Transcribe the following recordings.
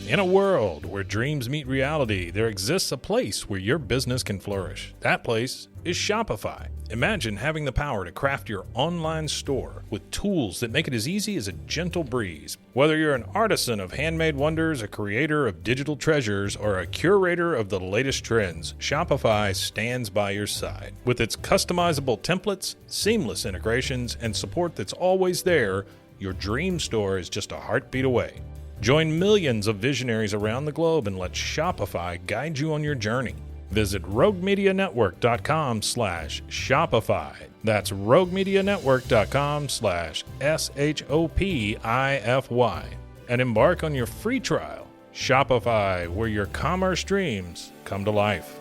In a world where dreams meet reality, there exists a place where your business can flourish. That place is Shopify. Imagine having the power to craft your online store with tools that make it as easy as a gentle breeze. Whether you're an artisan of handmade wonders, a creator of digital treasures, or a curator of the latest trends, Shopify stands by your side. With its customizable templates, seamless integrations, and support that's always there, your dream store is just a heartbeat away. Join millions of visionaries around the globe and let Shopify guide you on your journey. Visit roguemedianetwork.com/Shopify. That's roguemedianetwork.com/SHOPIFY. And embark on your free trial. Shopify, where your commerce dreams come to life.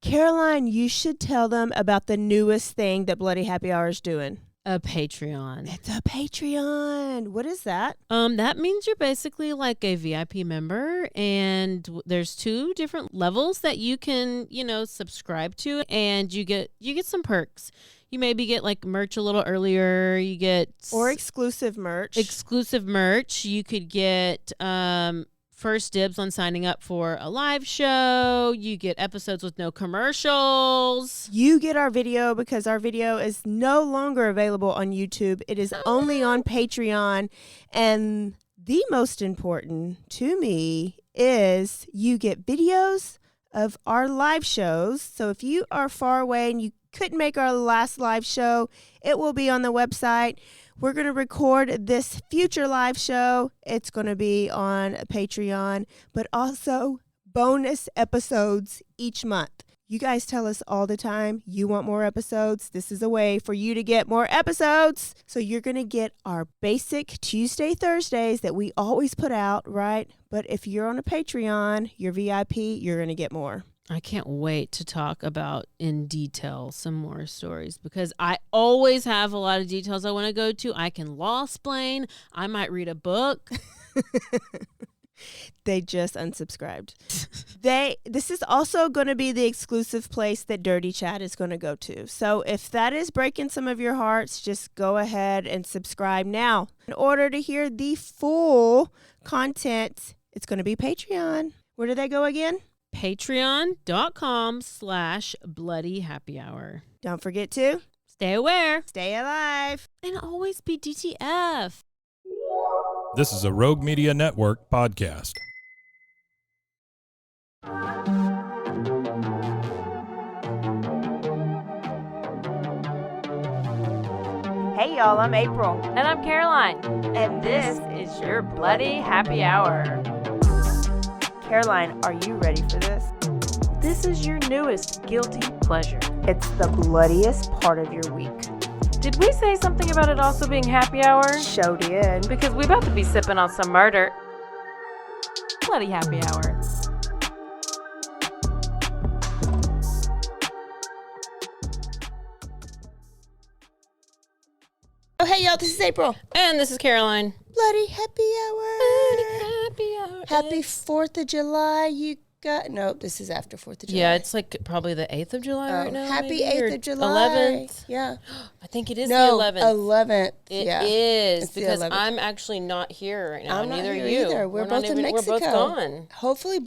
Caroline, you should tell them about the newest thing that Bloody Happy Hour is doing. A Patreon. It's a Patreon. What is that? That means you're basically like a VIP member, and there's 2 different levels that you can, subscribe to, and you get some perks. You maybe get like merch a little earlier. You get exclusive merch. You could get first dibs on signing up for a live show. You get episodes with no commercials. You get our video because our video is no longer available on YouTube. It is only on Patreon. And the most important to me is you get videos of our live shows. So if you are far away and you couldn't make our last live show, it will be on the website. We're going to record this future live show. It's going to be on Patreon, but also bonus episodes each month. You guys tell us all the time you want more episodes. This is a way for you to get more episodes. So you're going to get our basic Tuesday, Thursdays that we always put out, right? But if you're on a Patreon, you're VIP, you're going to get more. I can't wait to talk about in detail some more stories because I always have a lot of details I want to go to. I can law-splain. I might read a book. They just unsubscribed. This is also going to be the exclusive place that Dirty Chat is going to go to. So if that is breaking some of your hearts, just go ahead and subscribe now. In order to hear the full content, it's going to be Patreon. Where do they go again? Patreon.com/Bloody Happy Hour. Don't forget to stay aware, stay alive, and always be DTF. This is a Rogue Media Network podcast. Hey y'all, I'm April. And I'm Caroline. And this is your Bloody Happy Hour. Caroline, are you ready for this? This is your newest guilty pleasure. It's the bloodiest part of your week. Did we say something about it also being happy hour? Show did. Because we about to be sipping on some murder. Bloody happy hour. Oh, hey, y'all, this is April. And this is Caroline. Bloody Happy Hour. Bloody Happy Hour. Happy 4th of July. You got... Nope, this is after 4th of July. Yeah, it's like probably the 8th of July right now. Happy maybe, 8th of July. 11th. Yeah. I think it is the 11th. 11th. It yeah. is It's because 11th. I'm actually not here right now. I'm not Neither here you. either. We're both in Mexico. We're both gone. Hopefully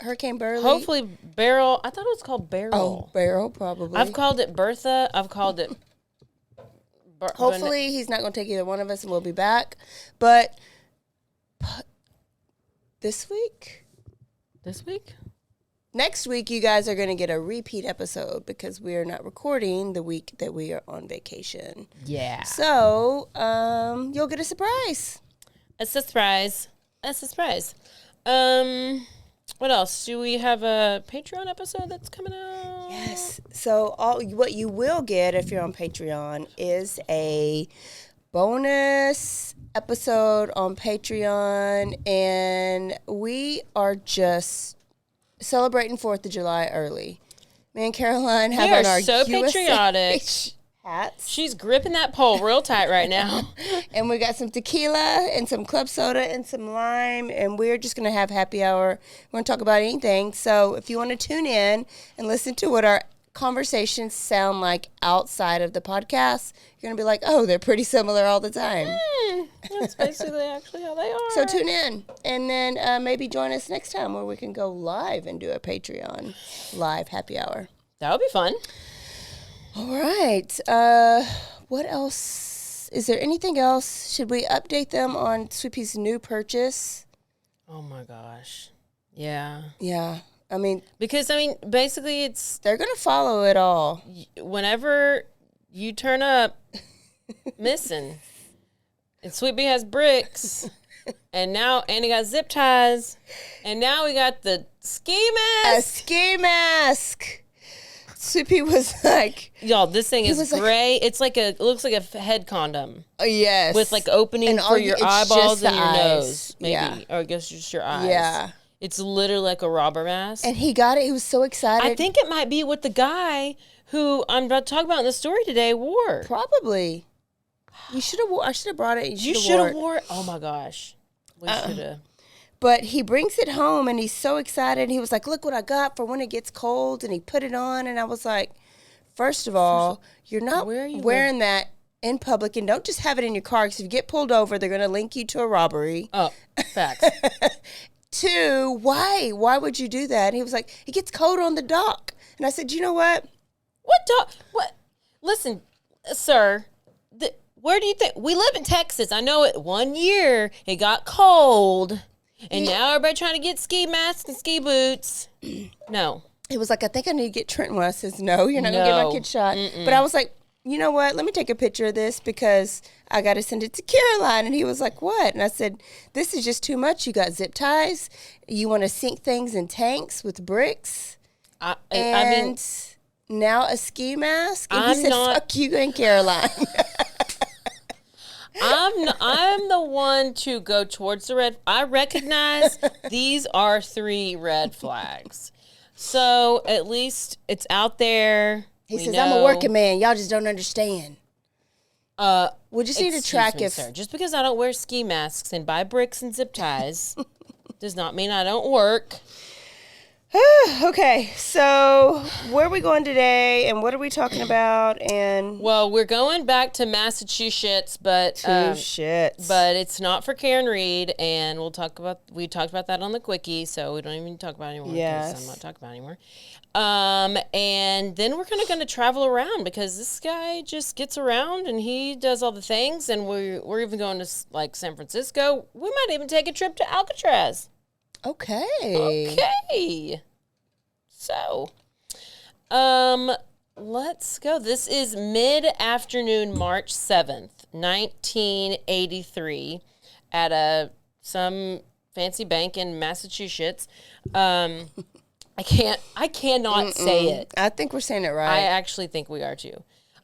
Hurricane Burley. Hopefully Beryl. I thought it was called Beryl. Oh, Beryl, probably. I've called it Bertha. I've called it... Hopefully he's not going to take either one of us and we'll be back. But this week? Next week, you guys are going to get a repeat episode because we are not recording the week that we are on vacation. Yeah. So, you'll get a surprise. A surprise. What else? Do we have a Patreon episode that's coming out? Yes. So what you will get if you're on Patreon is a bonus episode on Patreon, and we are just celebrating 4th of July early. Me and Caroline have on our so USA patriotic hats. She's gripping that pole real tight right now. And we got some tequila and some club soda and some lime, and we're just going to have happy hour. We're going to talk about anything. So if you want to tune in and listen to what our conversations sound like outside of the podcast, you're going to be like, oh, they're pretty similar all the time. That's basically actually how they are. So tune in, and then maybe join us next time where we can go live and do a Patreon live happy hour. That would be fun. All right. What else? Is there anything else? Should we update them on Sweet Pea's new purchase? Oh my gosh. Yeah. Yeah. I mean, Because, basically it's they're going to follow it all. whenever you turn up missing, and Sweet Pea has bricks, and he got zip ties, and now we got the ski A mask. ski mask. Sweet Pea was like, Y'all, this thing is was like- gray. It looks like a head condom oh, yes. with like opening And for all your it's just eyeballs the and your eyes. nose, maybe, Yeah. or I guess just your eyes. Yeah. It's literally like a robber mask. And he got it. He was so excited. I think it might be what the guy who I'm about to talk about in the story today wore. Probably. You should have. I should have brought it. You should have wore it. Oh my gosh. We should have. But he brings it home and he's so excited. He was like, "Look what I got for when it gets cold." And he put it on, and I was like, first of all, you're not Where are you wearing that in public, and don't just have it in your car, because if you get pulled over, they're going to link you to a robbery. Oh, facts. 2, why? Why would you do that? And he was like, it gets cold on the dock. And I said, you know what? What? Listen, sir. Where do you think we live in Texas? I know it. One year it got cold, and now everybody trying to get ski masks and ski boots. No. He was like, I think I need to get Trenton. I says, no, you're not going to get my No. kid shot. But I was like, you know what? Let me take a picture of this because I got to send it to Caroline. And he was like, what? And I said, this is just too much. You got zip ties. You want to sink things in tanks with bricks. I And mean, now a ski mask. And he I'm said, not- fuck you and Caroline. I'm the one to go towards the red. I recognize these are 3 red flags. So at least it's out there. He We says, I'm a know. working man. Y'all just don't understand. We just need to Excuse track me, if sir. Just because I don't wear ski masks and buy bricks and zip ties does not mean I don't work. Okay, so where are we going today, and what are we talking about? And Well, we're going back to Massachusetts, but shits. but it's not for Karen Reed, and we talked about that on the Quickie, so we don't even talk about it anymore. 'Cause Yes. I'm not talking about it anymore. And then we're kind of going to travel around because this guy just gets around and he does all the things, and we're even going to like San Francisco. We might even take a trip to Alcatraz. Okay. Okay. So, let's go. This is mid-afternoon, March 7th, 1983, at some fancy bank in Massachusetts. I cannot say it. I think we're saying it right. I actually think we are too.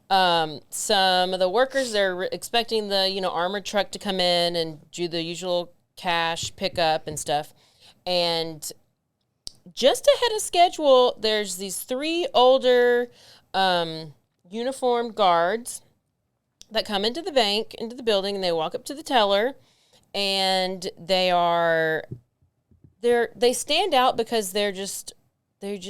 Some of the workers, they're expecting the, armored truck to come in and do the usual cash pickup and stuff. And just ahead of schedule, there's these 3 older uniformed guards that come into the bank, into the building, and they walk up to the teller, and they stand out because they just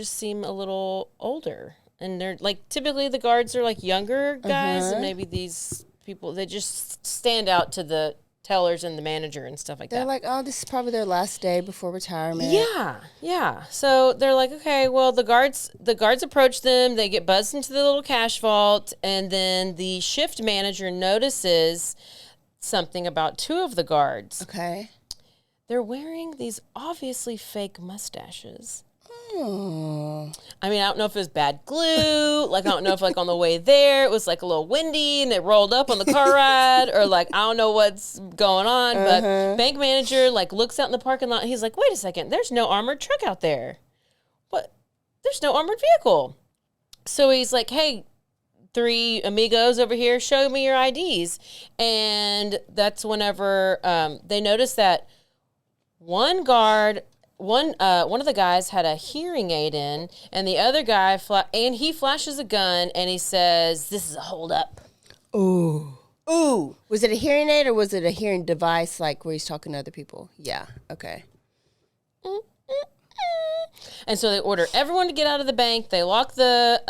seem a little older. And they're like, typically the guards are like younger guys, and maybe these people, they just stand out to the tellers and the manager and stuff like They're that. like, oh, this is probably their last day before retirement. Yeah. So they're like, okay, well, the guards approach them. They get buzzed into the little cash vault, and then the shift manager notices something about 2 of the guards. Okay. They're wearing these obviously fake mustaches. Oh. I mean, I don't know if it was bad glue. Like, I don't know if, like, on the way there, it was, like, a little windy and it rolled up on the car ride. Or, like, I don't know what's going on. But bank manager, like, looks out in the parking lot. And he's like, wait a second. There's no armored truck out there. What? There's no armored vehicle. So he's like, hey, 3 amigos over here, show me your IDs. And that's whenever they notice that one of the guys had a hearing aid in, and the other guy, and he flashes a gun, and he says, this is a holdup. Ooh. Was it a hearing aid or was it a hearing device, like where he's talking to other people? Yeah. Okay. And so they order everyone to get out of the bank. They lock the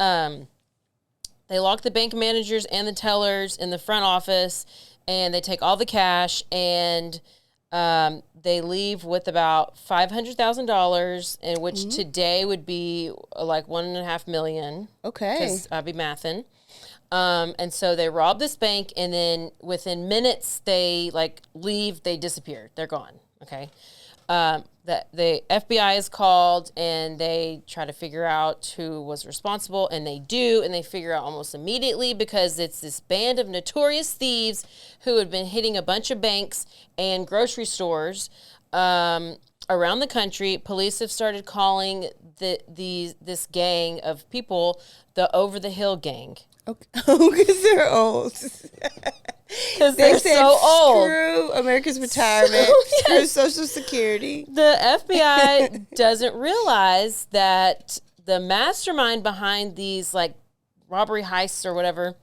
bank managers and the tellers in the front office, and they take all the cash, and they leave with about $500,000, and which today would be like $1.5 million. Okay. Because I'd be mathing. And so they rob this bank, and then within minutes they like leave. They disappear. They're gone. Okay. The FBI is called, and they try to figure out who was responsible, and they do, and they figure out almost immediately because it's this band of notorious thieves who had been hitting a bunch of banks and grocery stores around the country. Police have started calling this gang of people the Over the Hill Gang. Okay. Because they're old. Because they're so old. Screw America's retirement. Screw Social Security. The FBI doesn't realize that the mastermind behind these like robbery heists or whatever,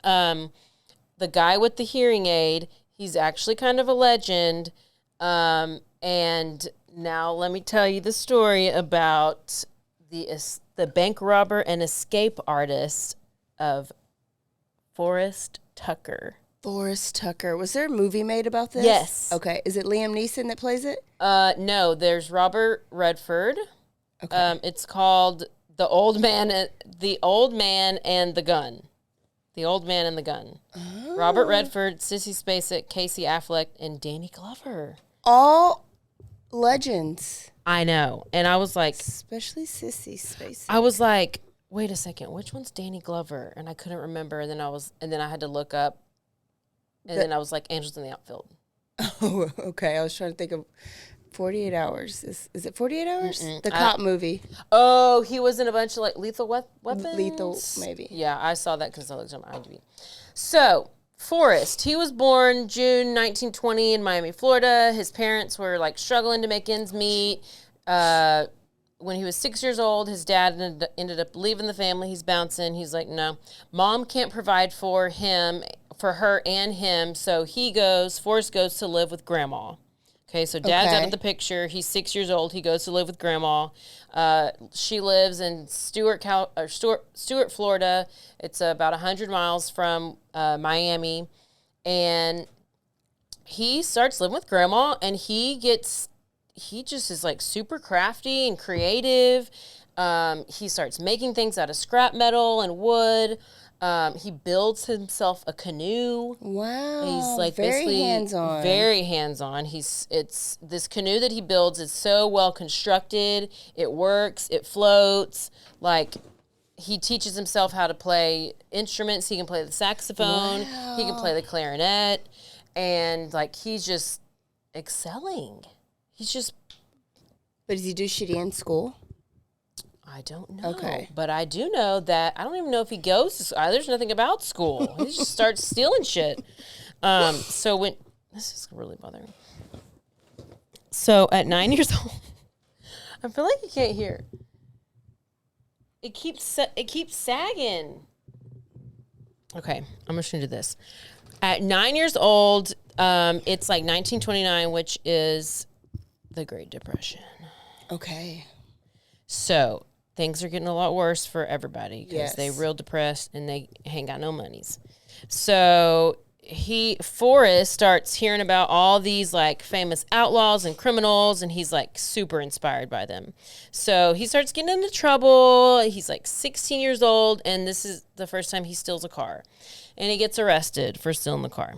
the guy with the hearing aid, he's actually kind of a legend. And now let me tell you the story about the bank robber and escape artist of Forrest Tucker. Forrest Tucker. Was there a movie made about this? Yes. Okay. Is it Liam Neeson that plays it? No, there's Robert Redford. Okay. It's called The Old Man and the Gun. The Old Man and the Gun. Oh. Robert Redford, Sissy Spacek, Casey Affleck, and Danny Glover. All legends. I know. And I was like, Especially Sissy Spacek. I was like, wait a second, which one's Danny Glover? And I couldn't remember. And then I had to look up. And then I was like, Angels in the Outfield. Oh, okay. I was trying to think of 48 Hours. Is it 48 Hours? The cop movie. Oh, he was in a bunch of like Lethal Weapons? Lethal, maybe. Yeah, I saw that because I looked on IMDb. So, Forrest, he was born June 1920 in Miami, Florida. His parents were like struggling to make ends meet. When he was 6 years old, his dad ended up leaving the family. He's bouncing. He's like, no, mom can't provide for her and him. So Forrest goes to live with grandma. Okay, so dad's out of the picture. He's 6 years old. He goes to live with grandma. She lives in Stuart, Florida. It's about 100 miles from Miami. And he starts living with grandma, and he just is like super crafty and creative. He starts making things out of scrap metal and wood. He builds himself a canoe. Wow. He's like very basically hands-on. very hands-on. It's this canoe that he builds is so well constructed. It works. It floats. Like he teaches himself how to play instruments. He can play the saxophone. Wow. He can play the clarinet, and like he's just excelling. He's just. But does he do shitty in school? I don't know. Okay. But I do know that I don't even know if he goes to school. There's nothing about school. He just starts stealing shit. So when this is really bothering me. So at 9 years old, I feel like you can't hear. It keeps sagging. Okay, I'm just gonna do this. At 9 years old, it's like 1929, which is the Great Depression. Okay. So things are getting a lot worse for everybody because they Yes. real depressed and they ain't got no monies. So Forrest starts hearing about all these like famous outlaws and criminals, and he's like super inspired by them. So he starts getting into trouble. He's like 16 years old, and this is the first time he steals a car, and he gets arrested for stealing the car.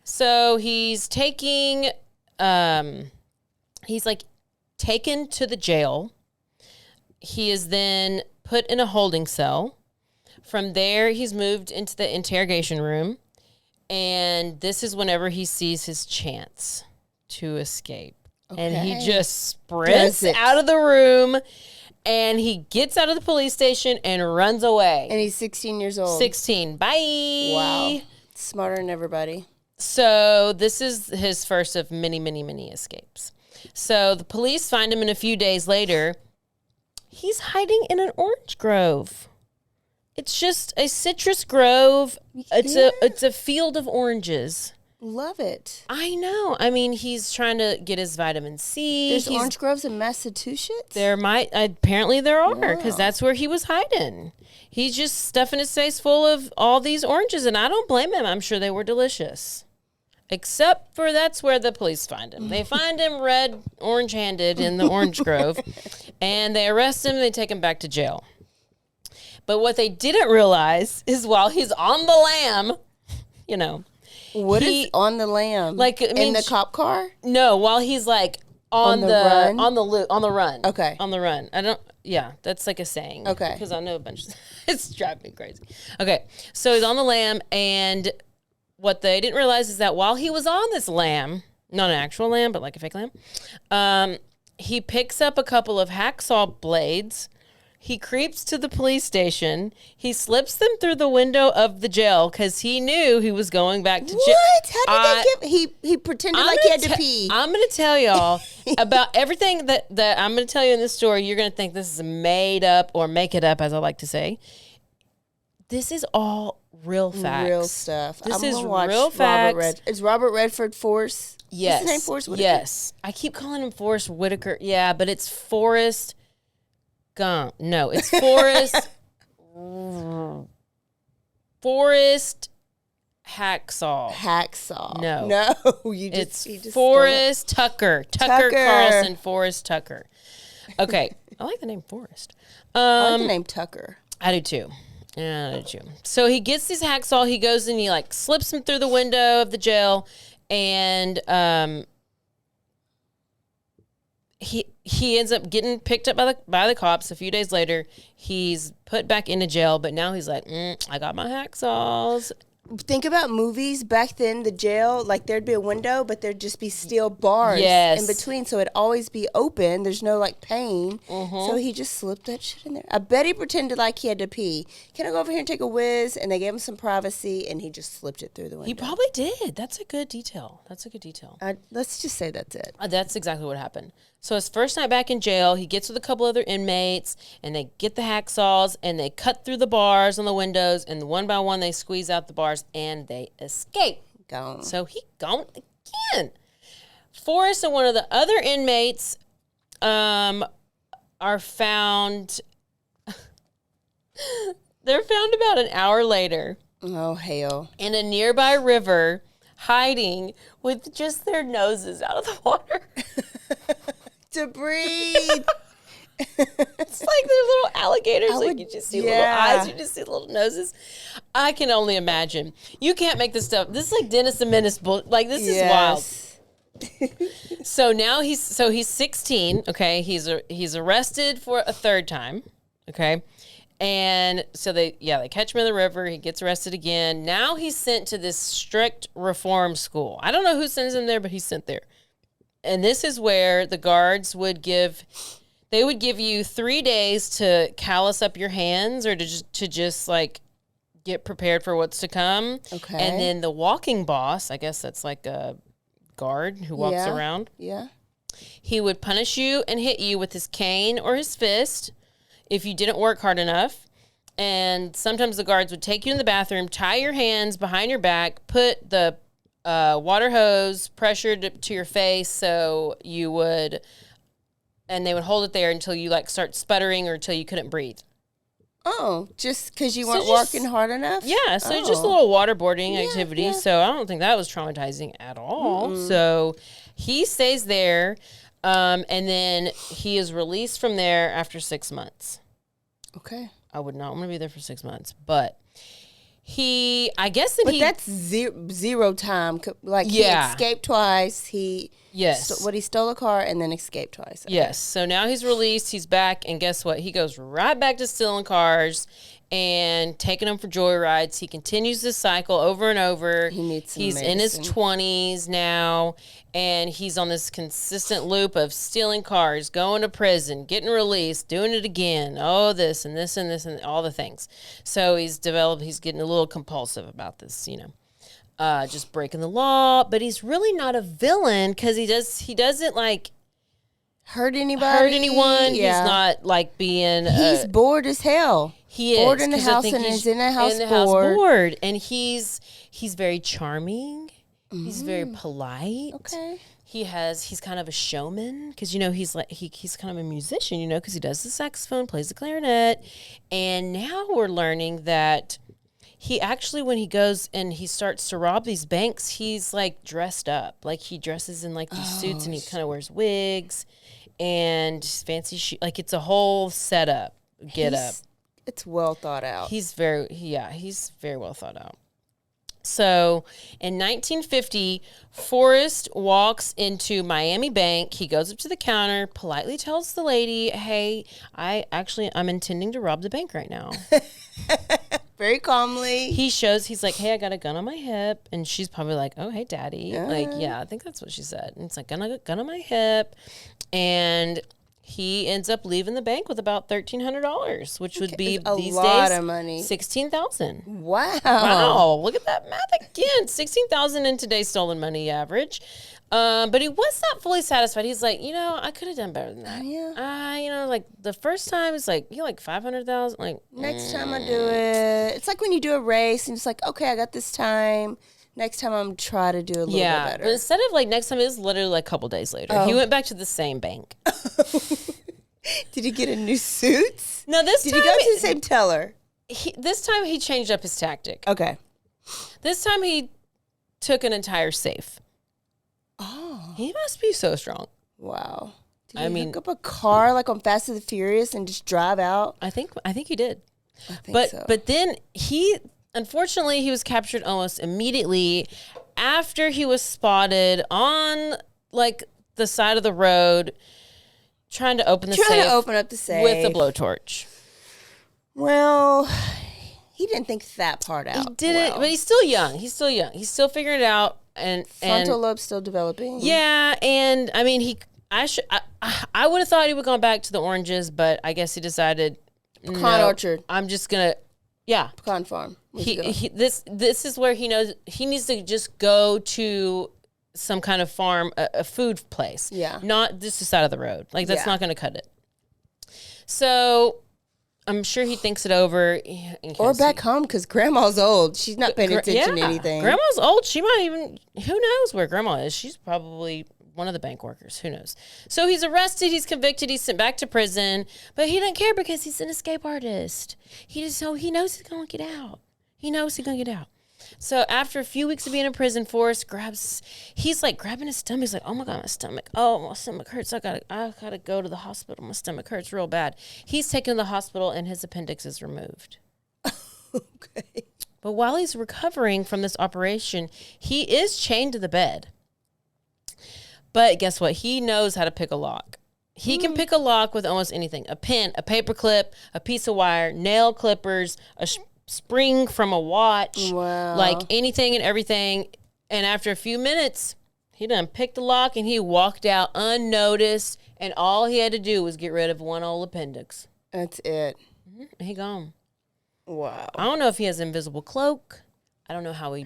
So he's taken to the jail. He is then put in a holding cell. From there, he's moved into the interrogation room. And this is whenever he sees his chance to escape. And he Okay. just sprints Does it. out of the room, and he gets out of the police station and runs away. And he's 16 years old. 16. Bye. Wow. Smarter than everybody. So this is his first of many, many, many escapes. So the police find him, and a few days later, he's hiding in an orange grove. It's just a citrus grove. It's a field of oranges. Love it. I know. I mean, he's trying to get his vitamin C. There's orange groves in Massachusetts? Apparently there are, because that's where he was hiding. He's just stuffing his face full of all these oranges, and I don't blame him. I'm sure they were delicious. Except for that's where the police find him. They find him orange-handed in the orange grove, and they arrest him and they take him back to jail. But what they didn't realize is while he's on the lam, you know. What is on the lam? Like in the cop car? No, while he's like on the run? on the run. Okay. On the run. Yeah, that's like a saying. Okay. Because I know a bunch of it's driving me crazy. Okay. So he's on the lam, and what they didn't realize is that while he was on this lam, not an actual lamb, but like a fake lamb, he picks up a couple of hacksaw blades. He creeps to the police station. He slips them through the window of the jail because he knew he was going back to jail. What? How did they get? He pretended like he had to pee. I'm going to tell y'all about everything that I'm going to tell you in this story. You're going to think this is made up or make it up, as I like to say. This is all real facts. Real stuff. This I'm is gonna watch real facts. Is Robert Redford Forrest? Yes. Is his name Forrest Whitaker? Yes. I keep calling him Forrest Whitaker. Yeah, but it's Forrest Gump. No, it's Forrest. Forrest Hacksaw. Hacksaw. No. You just Forrest Tucker. Tucker Carlson. Forrest Tucker. Okay. I like the name Forrest. I like the name Tucker. I do too. Yeah, I do too. So he gets this hacksaw. He goes and he like slips him through the window of the jail, and he ends up getting picked up by the cops. A few days later, he's put back into jail. But now he's like, I got my hacksaws. Think about movies back then. The jail, like there'd be a window, but there'd just be steel bars Yes. in between, so it'd always be open. There's no like pane, Mm-hmm. so he just slipped that shit in there. I bet he pretended like he had to pee. Can I go over here and take a whiz? And they gave him some privacy, and he just slipped it through the window. He probably did. That's a good detail. Let's just say that's it. That's exactly what happened. So his first night back in jail, he gets with a couple other inmates, and they get the hacksaws, and they cut through the bars on the windows, and one by one they squeeze out the bars, and they escape. Gone. So he gone again. Forrest and one of the other inmates are found. They're found about an hour later. Oh, hell. In a nearby river, hiding with just their noses out of the water. To breathe. It's like they're little alligators. You just see little eyes. You just see little noses. I can only imagine. You can't make this stuff. This is like Dennis the Menace. This is wild. So now he's 16. Okay, he's arrested for a third time. Okay, and so they catch him in the river. He gets arrested again. Now he's sent to this strict reform school. I don't know who sends him there, but he's sent there. And this is where the guards would give you 3 days to callus up your hands or to just like get prepared for what's to come. Okay. And then the walking boss, I guess that's like a guard who walks around. Yeah. He would punish you and hit you with his cane or his fist if you didn't work hard enough. And sometimes the guards would take you in the bathroom, tie your hands behind your back, put the water hose pressured to your face so you would, and they would hold it there until you like start sputtering or until you couldn't breathe. Oh, just because you weren't working hard enough? Yeah, so just a little waterboarding activity. Yeah. So I don't think that was traumatizing at all. Mm-mm. So he stays there, and then he is released from there after 6 months. Okay. I would not want to be there for 6 months, but that's zero time. Like he escaped twice. He stole a car and then escaped twice. Okay. Yes. So now he's released. He's back, and guess what? He goes right back to stealing cars and taking them for joyrides. He continues this cycle over and over. He's in his 20s now, and he's on this consistent loop of stealing cars, going to prison, getting released, doing it again. Oh, this and this and this and all the things. So he's getting a little compulsive about this, just breaking the law. But he's really not a villain because he doesn't like hurt anyone. Yeah. He's not like being. He's bored as hell. He is bored in the house and is in the house bored. And he's very charming. He's very polite. Okay. He's kind of a showman because, you know, he's kind of a musician, you know, because he does the saxophone, plays the clarinet. And now we're learning that he actually, when he goes and he starts to rob these banks, he's like dressed up. Like he dresses in like these suits and he kind of wears wigs and fancy shoes. Like it's a whole setup, get up. It's well thought out. He's very well thought out. So in 1950, Forrest walks into Miami Bank. He goes up to the counter, politely tells the lady, "Hey, I'm intending to rob the bank right now." Very calmly. He's like, "Hey, I got a gun on my hip." And she's probably like, "Oh, hey, daddy." Uh-huh. Like, yeah, I think that's what she said. And it's like, gun on my hip. And he ends up leaving the bank with about $1,300, which would be a these lot days of money. $16,000. Wow. Wow, look at that math again. $16,000 in today's stolen money average. But he was not fully satisfied. He's like, you know, I could have done better than that. Yeah. You know, like the first time it's like, you like 500,000. Like Next time I do it. It's like when you do a race and it's like, okay, I got this time. Next time I'm try to do a little bit better. But instead of like next time, it was literally like a couple days later. He went back to the same bank. Did he get a new suit? No, Did he go to the same teller? This time he changed up his tactic. Okay. This time he took an entire safe. Oh. He must be so strong. Wow. Did he hook up a car like on Fast and the Furious and just drive out? I think he did. I think so. But then unfortunately, he was captured almost immediately after he was spotted on like the side of the road trying to open up the safe with a blowtorch. Well, he didn't think that part out. He didn't, but he's still young. He's still figuring it out. And frontal lobe still developing. Yeah, and I mean, I would have thought he would go back to the oranges, but I guess he decided Pecan orchard. I'm just gonna, pecan farm. This is where he knows he needs to just go to some kind of farm, a food place. Yeah, not just the side of the road. Like that's not gonna cut it. So I'm sure he thinks it over. Or back home because grandma's old. She's not paying attention to anything. Grandma's old. She might even, who knows where grandma is? She's probably one of the bank workers. Who knows? So he's arrested. He's convicted. He's sent back to prison. But he doesn't care because he's an escape artist. He knows he's going to get out. He knows he's going to get out. So after a few weeks of being in prison, Forrest he's like grabbing his stomach. He's like, oh my God, my stomach. Oh, my stomach hurts. I gotta go to the hospital. My stomach hurts real bad. He's taken to the hospital and his appendix is removed. Okay. But while he's recovering from this operation, he is chained to the bed. But guess what? He knows how to pick a lock. He can pick a lock with almost anything. A pen, a paper clip, a piece of wire, nail clippers, a spring from a watch, like anything and everything. And after a few minutes, he done picked the lock and he walked out unnoticed. And all he had to do was get rid of one old appendix. That's it. Mm-hmm. He gone. Wow. I don't know if he has an invisible cloak. I don't know how he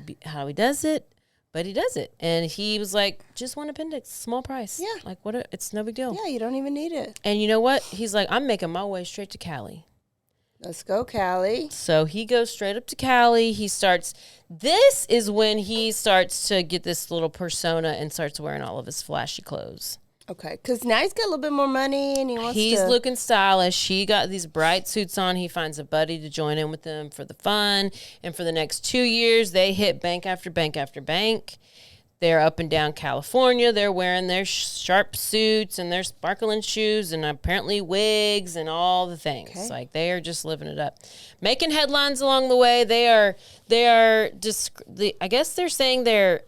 does it, but he does it. And he was like, just one appendix, small price. Yeah. Like it's no big deal. Yeah, you don't even need it. And you know what? He's like, I'm making my way straight to Cali. Let's go, Cali. So he goes straight up to Cali. This is when he starts to get this little persona and starts wearing all of his flashy clothes. Okay, because now he's got a little bit more money and he's looking stylish. He got these bright suits on. He finds a buddy to join in with them for the fun. And for the next 2 years, they hit bank after bank after bank. They're up and down California. They're wearing their sharp suits and their sparkling shoes and apparently wigs and all the things. Okay. Like they are just living it up, making headlines along the way. I guess they're saying they're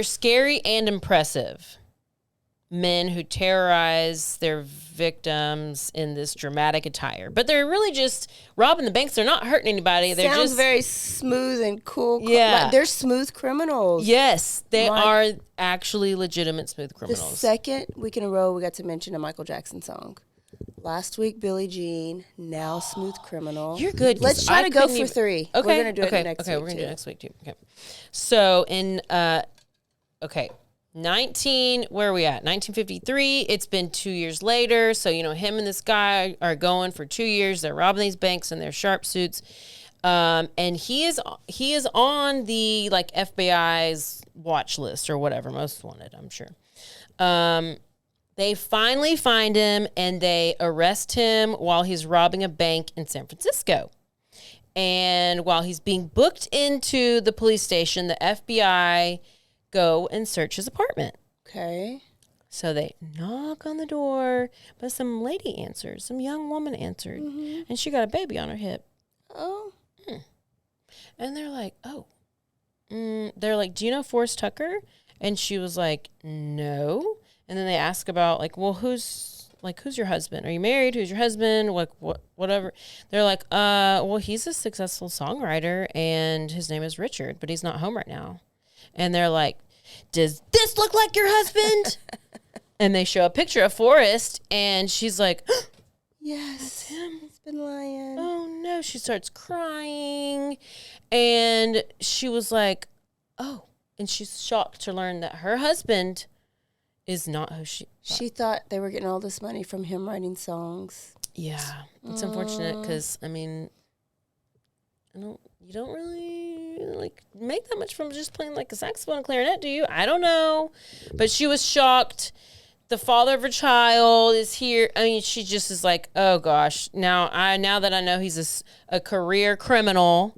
scary and impressive men who terrorize their victims in this dramatic attire. But they're really just robbing the banks. They're not hurting anybody. They're Sounds just very smooth and cool. Yeah. Like, they're smooth criminals. Yes, they are actually legitimate smooth criminals. The second week in a row, we got to mention a Michael Jackson song. Last week, Billie Jean. Now, Smooth Criminal. You're good. Let's try to go for 3. Okay. We're going to do it next week. Okay, we're going to do it next week, too. Okay. So, where are we at? 1953. It's been 2 years later. So, him and this guy are going for 2 years. They're robbing these banks in their sharp suits. And he is on the like FBI's watch list or whatever, most wanted, I'm sure. They finally find him and they arrest him while he's robbing a bank in San Francisco. And while he's being booked into the police station, the FBI go and search his apartment. Okay. So they knock on the door, but some lady answered, some young woman answered, and she got a baby on her hip. Oh. And they're like, oh. They're like, do you know Forrest Tucker? And she was like, no. And then they ask about, like, well, who's your husband? Are you married? Who's your husband? Like, whatever. They're like, well, he's a successful songwriter, and his name is Richard, but he's not home right now. And they're like, does this look like your husband? And they show a picture of Forrest, and she's like, yes, that's him. He's been lying. Oh, no. She starts crying, and she was like, oh. And she's shocked to learn that her husband is not who she thought. She thought they were getting all this money from him writing songs. Yeah. It's unfortunate because, I mean, you don't really, like, make that much from just playing, like, a saxophone and clarinet, do you? I don't know. But she was shocked. The father of her child is here. I mean, she just is like, oh, gosh. Now that I know he's a career criminal,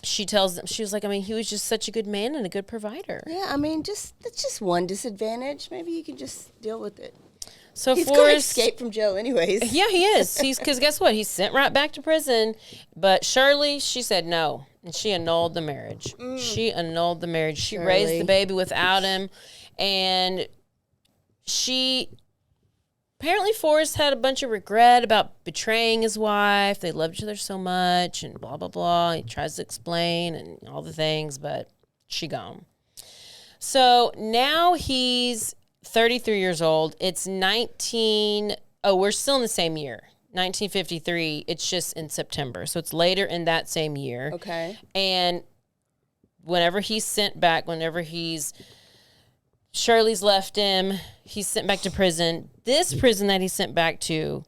she tells them, she was like, I mean, he was just such a good man and a good provider. Yeah, I mean, that's just one disadvantage. Maybe you can just deal with it. So He's going to escape from jail anyways. Yeah, he is. Because guess what? He's sent right back to prison. But Shirley, she said no. And she annulled the marriage. She annulled the marriage. She raised the baby without him. And apparently Forrest had a bunch of regret about betraying his wife. They loved each other so much and blah, blah, blah. He tries to explain and all the things, but she gone. So now he's 33 years old. It's we're still in the same year, 1953. It's just in September. So it's later in that same year. Okay. And whenever Shirley's left him, he's sent back to prison. This prison that he's sent back to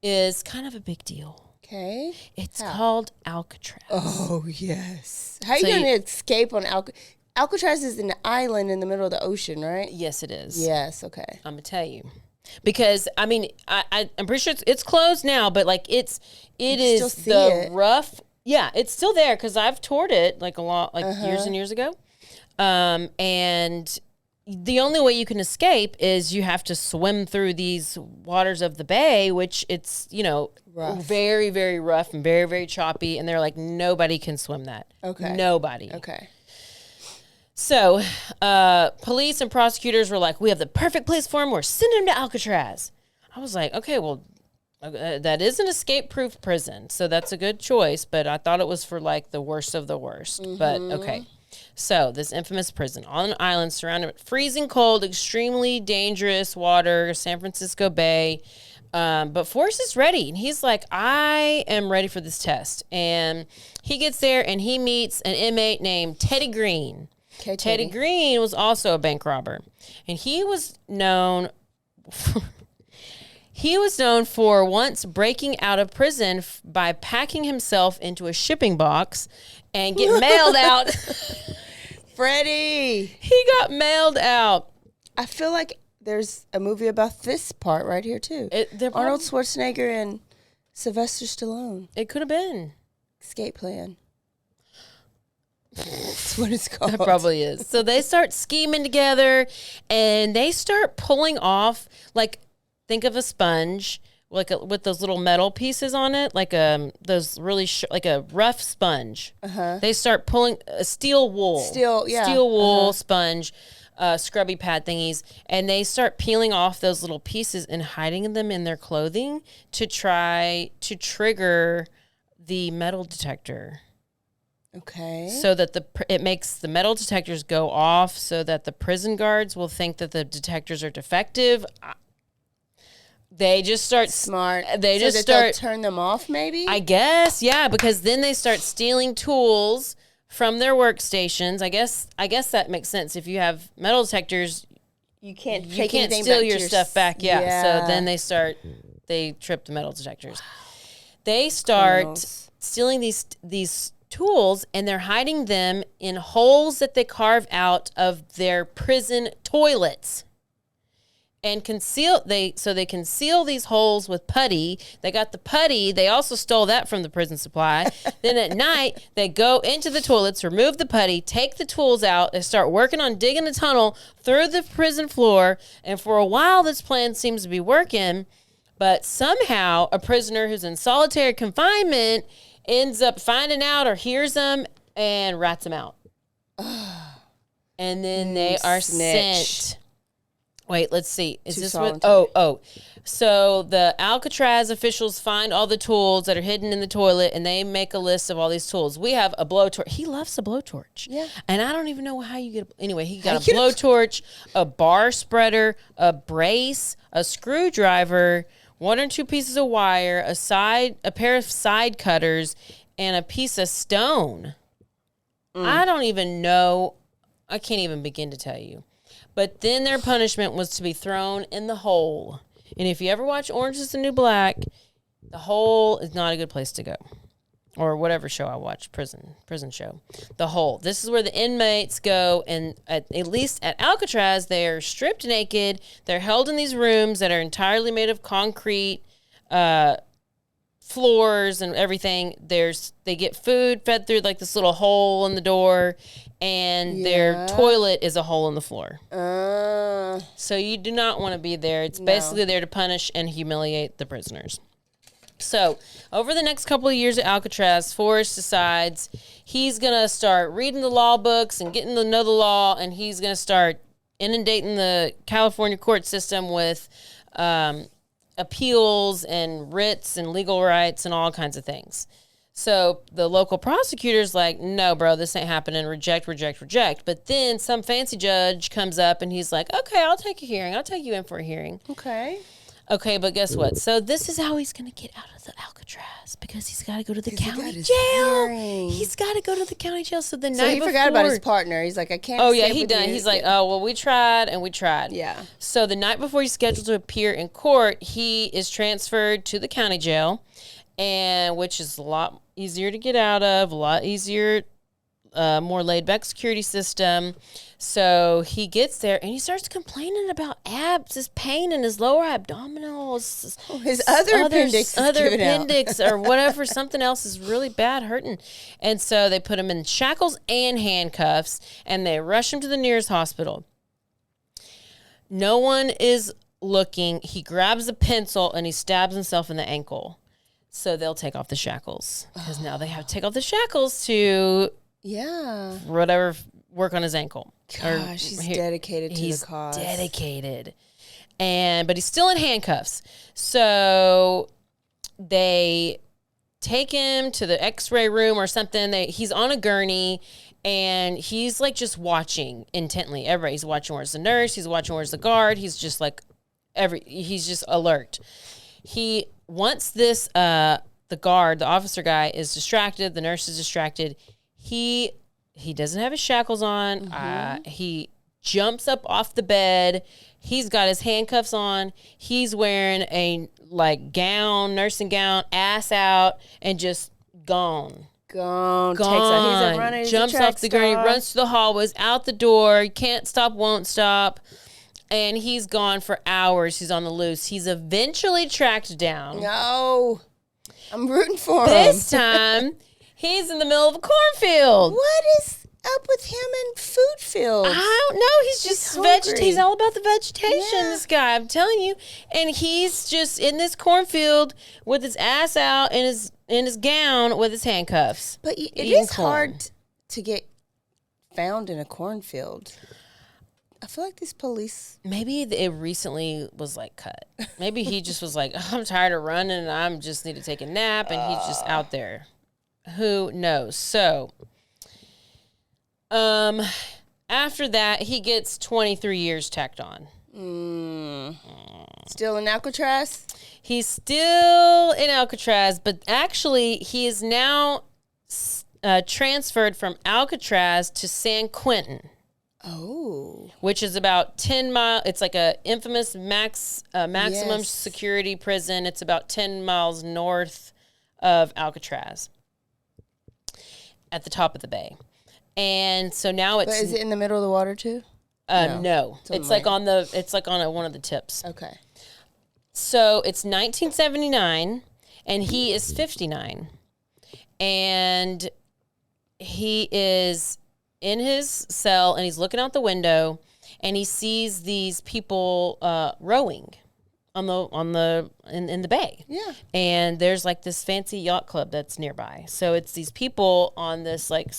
is kind of a big deal. Okay. It's called Alcatraz. Oh, yes. How are you going to escape on Alcatraz? Alcatraz is an island in the middle of the ocean, right? Yes, it is. Yes, okay. I'm going to tell you. Because, I mean, I'm pretty sure it's closed now, but, like, it is the rough. Yeah, it's still there because I've toured it, like, a lot, like, years and years ago. And the only way you can escape is you have to swim through these waters of the bay, which it's, rough. Very, very rough and very, very choppy. And they're like, nobody can swim that. Okay. Nobody. Okay. So police and prosecutors were like, we have the perfect place for him. We're sending him to Alcatraz. I was like, okay, well, that is an escape-proof prison. So that's a good choice. But I thought it was for, like, the worst of the worst. Mm-hmm. But, okay. So this infamous prison on an island surrounded with freezing cold, extremely dangerous water, San Francisco Bay. But Forrest is ready. And he's like, I am ready for this test. And he gets there and he meets an inmate named Teddy Green. Okay, Teddy Green was also a bank robber. And he was known for once breaking out of prison by packing himself into a shipping box and get mailed out. Freddie. He got mailed out. I feel like there's a movie about this part right here, too. Arnold Schwarzenegger and Sylvester Stallone. It could have been. Escape Plan. That's what it's called. It probably is. So they start scheming together, and they start pulling off, like, think of a sponge, like with those little metal pieces on it, like those really like a rough sponge. They start pulling a steel wool sponge, scrubby pad thingies, and they start peeling off those little pieces and hiding them in their clothing to try to trigger the metal detector. Okay. So that it makes the metal detectors go off so that the prison guards will think that the detectors are defective. They just start smart. They'll turn them off, maybe. I guess, yeah, because then they start stealing tools from their workstations. I guess that makes sense. If you have metal detectors, you can't steal your stuff back. Yeah. So then they trip the metal detectors. they start Criminals. stealing these tools, and they're hiding them in holes that they carve out of their prison toilets. And they conceal these holes with putty. They got the putty. They also stole that from the prison supply. Then at night, they go into the toilets, remove the putty, take the tools out, and start working on digging a tunnel through the prison floor. And for a while, this plan seems to be working. But somehow, a prisoner who's in solitary confinement ends up finding out or hears them and rats them out. And then they are sent. Wait, let's see. Is this what? Oh. So the Alcatraz officials find all the tools that are hidden in the toilet, and they make a list of all these tools. We have a blowtorch. He loves a blowtorch. Yeah. And I don't even know how you get. Anyway, he got a blowtorch, a bar spreader, a brace, a screwdriver, 1 or 2 pieces of wire, a pair of side cutters, and a piece of stone. I don't even know. I can't even begin to tell you. But then their punishment was to be thrown in the hole. And if you ever watch Orange is the New Black, the hole is not a good place to go. Or whatever show I watch, prison show. The hole. This is where the inmates go, and at least at Alcatraz, they are stripped naked. They're held in these rooms that are entirely made of concrete, floors and everything. They get food fed through like this little hole in the door, and their toilet is a hole in the floor. So you do not want to be there. It's basically there to punish and humiliate the prisoners. So over the next couple of years at Alcatraz, Forrest decides he's going to start reading the law books and getting to know the law, and he's going to start inundating the California court system with appeals and writs and legal rights and all kinds of things. So the local prosecutor's like, no, bro, this ain't happening. Reject. But then some fancy judge comes up and he's like, okay, I'll take a hearing. I'll take you in for a hearing. Okay, but guess what? So this is how he's going to get out of the Alcatraz, because he's got to go to the county jail. He's got to go to the county jail. So the night before. So he forgot about his partner. He's like, I can't. Oh, yeah, he done. He's like, oh, well, we tried and we tried. Yeah. So the night before he's scheduled to appear in court, he is transferred to the county jail, and which is a lot easier to get out of, a lot easier, more laid-back security system. So he gets there and he starts complaining about his pain in his lower abdominals. His other appendix or whatever, something else is really bad hurting. And so they put him in shackles and handcuffs, and they rush him to the nearest hospital. No one is looking. He grabs a pencil and he stabs himself in the ankle. So they'll take off the shackles, because now they have to take off the shackles to whatever, work on his ankle. Gosh, he's dedicated to the cause. He's dedicated. But he's still in handcuffs. So they take him to the x-ray room or something. He's on a gurney, and he's like just watching intently. He's watching where's the nurse. He's watching where's the guard. He's just like, he's just alert. Once this, the officer guy is distracted, the nurse is distracted, he doesn't have his shackles on. Mm-hmm. He jumps up off the bed. He's got his handcuffs on. He's wearing a nursing gown, ass out, and just gone. Takes out. He's running. Jumps off the gurney, runs to the hallways, out the door. Can't stop, won't stop. And he's gone for hours. He's on the loose. He's eventually tracked down. No. I'm rooting for him. This time, he's in the middle of a cornfield. What is up with him and food fields? I don't know. He's just he's all about the vegetation, this guy. I'm telling you. And he's just in this cornfield with his ass out in his gown with his handcuffs. But it is hard to get found in a cornfield. I feel like these police... Maybe it recently was cut. Maybe he just was like, I'm tired of running and I just need to take a nap, and he's just out there. Who knows? So, after that, he gets 23 years tacked on. Still in Alcatraz? He's still in Alcatraz, but actually he is now transferred from Alcatraz to San Quentin. Oh. Which is about 10 miles. It's like a infamous maximum security prison. It's about 10 miles north of Alcatraz at the top of the bay. And so now it's... But is it in the middle of the water too? No. It's like on one of the tips. Okay. So it's 1979, and he is 59. And he is in his cell, and he's looking out the window, and he sees these people rowing in the bay. Yeah. And there's like this fancy yacht club that's nearby. So it's these people on this like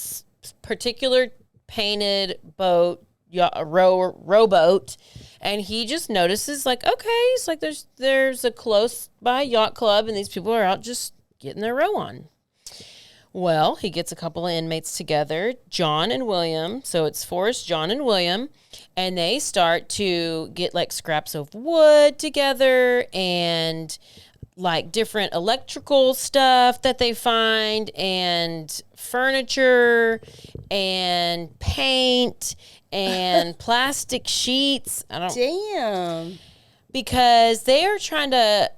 particular painted boat, rowboat, and he just notices like, okay, it's like there's a close by yacht club, and these people are out just getting their row on. Well, he gets a couple of inmates together, John and William. So it's Forrest, John, and William. And they start to get like scraps of wood together and like different electrical stuff that they find and furniture and paint and plastic sheets. Damn. Because they are trying to...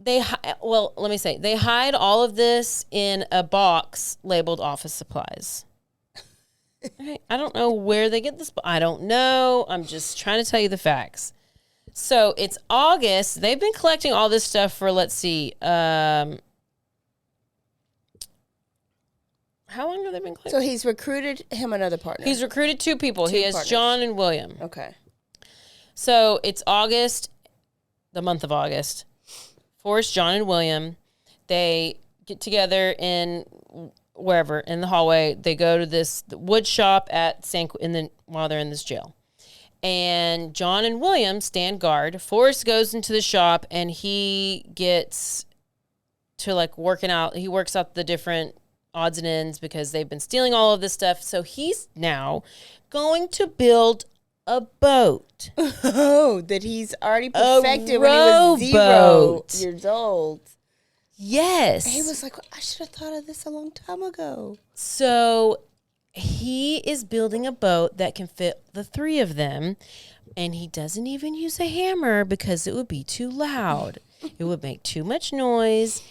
They hide all of this in a box labeled office supplies. Okay, I don't know where they get this. I don't know. I'm just trying to tell you the facts. So it's August. They've been collecting all this stuff for, let's see, how long have they been collecting? So he's recruited him another partner. He's recruited two people. He has partners. John and William. Okay. So it's August, the month of August. Forrest, John, and William, they get together in wherever, in the hallway. They go to this wood shop at while they're in this jail. And John and William stand guard. Forrest goes into the shop, and he gets to like working out. He works out the different odds and ends because they've been stealing all of this stuff. So he's now going to build a boat. Oh, that he's already perfected when he was 0 years old. Yes. He was like, I should have thought of this a long time ago. So he is building a boat that can fit the three of them, and he doesn't even use a hammer because it would be too loud. It would make too much noise.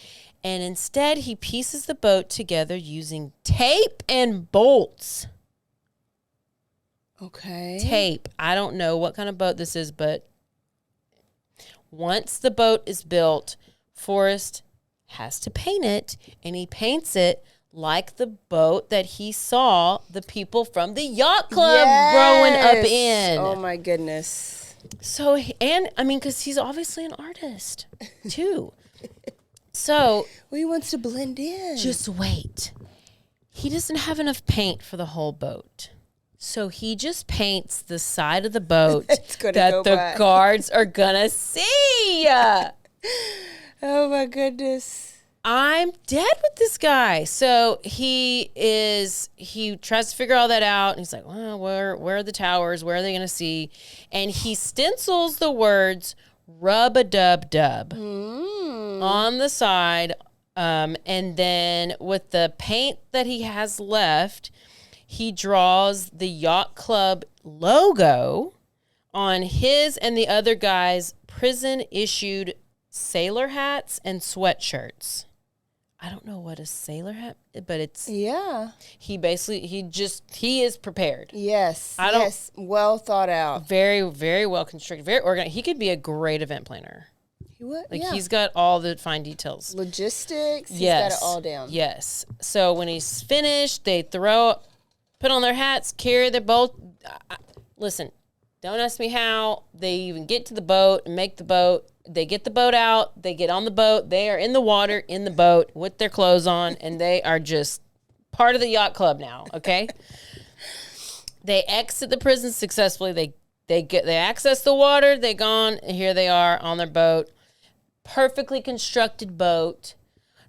And instead, he pieces the boat together using tape and bolts. Okay. Tape. I don't know what kind of boat this is, but once the boat is built, Forrest has to paint it, and he paints it like the boat that he saw the people from the yacht club growing up in. Oh my goodness. So, and I mean, because he's obviously an artist too. So well, he wants to blend in. Just wait. He doesn't have enough paint for the whole boat. So he just paints the side of the boat that the guards are gonna see. Oh my goodness. I'm dead with this guy. So he tries to figure all that out. And he's like, well, where are the towers? Where are they gonna see? And he stencils the words rub-a-dub-dub on the side. And then with the paint that he has left, he draws the yacht club logo on his and the other guys' prison-issued sailor hats and sweatshirts. I don't know what a sailor hat, but it's... Yeah. He is prepared. Yes. Yes. Well thought out. Very, very well constructed. Very organized. He could be a great event planner. He would, He's got all the fine details. Logistics. He's got it all down. Yes. So when he's finished, they put on their hats, carry their boat. Listen, don't ask me how they even get to the boat and make the boat. They get the boat out. They get on the boat. They are in the water, in the boat, with their clothes on, and they are just part of the yacht club now, okay? They exit the prison successfully. They access the water. They gone, and here they are on their boat. Perfectly constructed boat.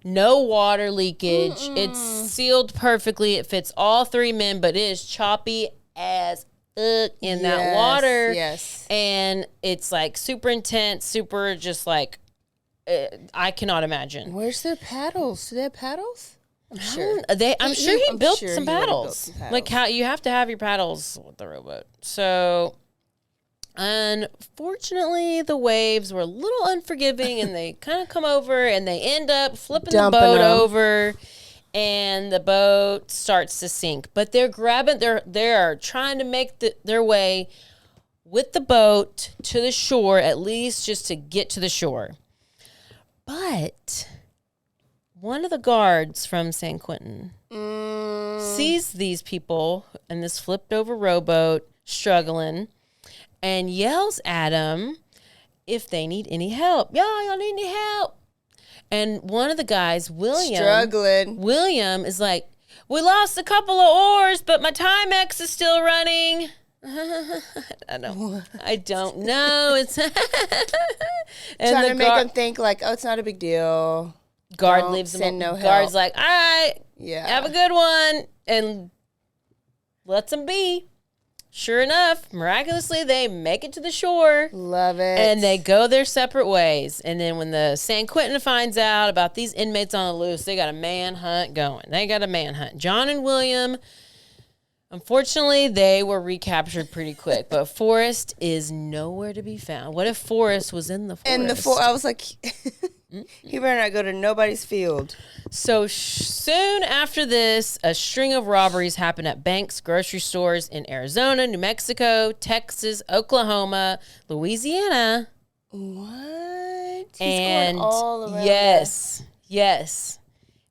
No water leakage. It's sealed perfectly. It fits all three men, but it is choppy as in that water. Yes. And it's like super intense, super just like, I cannot imagine. Where's their paddles? Do they have paddles? I'm sure. I'm sure he built some paddles. Like how you have to have your paddles with the rowboat. So Unfortunately, the waves were a little unforgiving, and they kind of come over, and they end up flipping Dumping the boat 'em. over, and the boat starts to sink. But they're they're trying to make their way with the boat to the shore, at least just to get to the shore. But one of the guards from San Quentin sees these people in this flipped over rowboat struggling and yells at them if they need any help. Y'all need any help? And one of the guys, William is like, we lost a couple of oars, but my Timex is still running. I don't know. It's and trying to make them think like, oh, it's not a big deal. Guard Don't leaves them. send no Guard's help. like, all right, Yeah. have a good one, and lets them be. Sure enough, miraculously, they make it to the shore. Love it. And they go their separate ways. And then when the San Quentin finds out about these inmates on the loose, they got a manhunt going. They got a manhunt. John and William, unfortunately, they were recaptured pretty quick. But Forrest is nowhere to be found. What if Forrest was in the forest? I was like, he better not go to nobody's field. So soon after this, a string of robberies happened at banks, grocery stores in Arizona, New Mexico, Texas, Oklahoma, Louisiana. What? He's And going all around. yes.